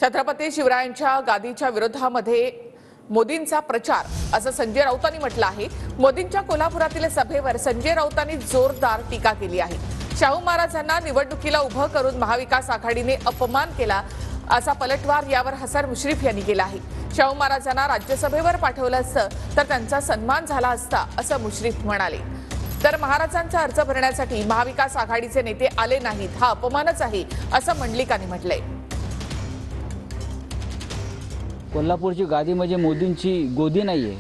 छत्रपती शिवरायांच्या गादीच्या विरोधामध्ये मोदींचा प्रचार असं संजय राऊतांनी म्हटलं आहे। मोदींच्या कोल्हापुरातील सभेवर संजय राऊतांनी जोरदार टीका केली आहे। शाहू महाराजांना निवडणुकीला उभं करून महाविकास आघाडीने अपमान केला असा पलटवार यावर हसन मुश्रीफ यांनी केला आहे। शाहू महाराजांना राज्यसभेवर पाठवलं असतं तर त्यांचा सन्मान झाला असता असं मुश्रीफ म्हणाले। तर महाराजांचा अर्ज भरण्यासाठी महाविकास आघाडीचे नेते आले नाहीत हा अपमानच आहे असं मंडलिकांनी म्हटलंय। कोल्हापूरची गादी म्हणजे मोदींची गोदी नाहीये,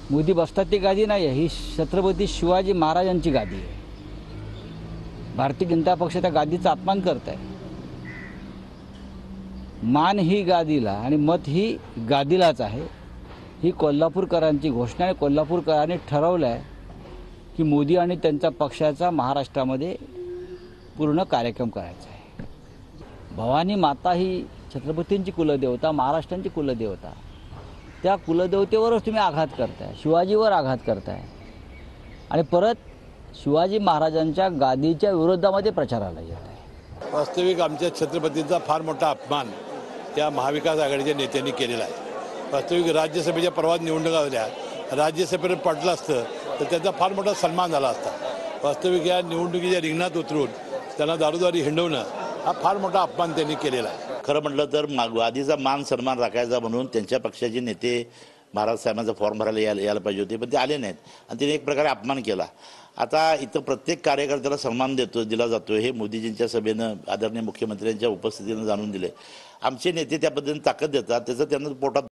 मोदी बसतात ती गादी नाहीये, ही छत्रपती शिवाजी महाराजांची गादी आहे। भारतीय जनता पक्ष त्या गादीचा अपमान करत आहे। मान ही गादीला आणि मत ही गादीलाच आहे। ही कोल्हापूरकरांची घोषणा आहे। कोल्हापूरकरांनी ठरवलं आहे की मोदी आणि त्यांच्या पक्षाचा महाराष्ट्रामध्ये पूर्ण कार्यक्रम करायचा आहे। भवानी माता ही छत्रपतींची कुलदेवता, महाराष्ट्रांची कुलदेवता, त्या कुलदेवतेवरच तुम्ही आघात करताय, शिवाजीवर आघात करताय आणि परत शिवाजी महाराजांच्या गादीच्या विरोधामध्ये प्रचाराला येत आहे। वास्तविक आमच्या छत्रपतींचा फार मोठा अपमान या महाविकास आघाडीच्या नेत्यांनी केलेला आहे। वास्तविक राज्यसभेच्या परवा निवडणुका झाल्या, राज्यसभेवर पडलं असतं तर त्याचा फार मोठा सन्मान झाला असता। वास्तविक या निवडणुकीच्या रिंगणात उतरून त्यांना दारोदारी हिंडवणं हा फार मोठा अपमान त्यांनी केलेला आहे। खरं म्हटलं तर गादीचा मान सन्मान राखायचा म्हणून त्यांच्या पक्षाचे नेते महाराज साहेबांचा फॉर्म भरायला यायला पाहिजे होते, पण ते आले नाहीत आणि त्यांनी एक प्रकारे अपमान केला। आता इथं प्रत्येक कार्यकर्त्याला सन्मान दिला जातो हे मोदीजींच्या सभेनं आदरणीय मुख्यमंत्र्यांच्या उपस्थितीनं जाणून दिले। आमचे नेते त्या पद्धतीने ताकद देतात, त्याचं त्यांना पोटात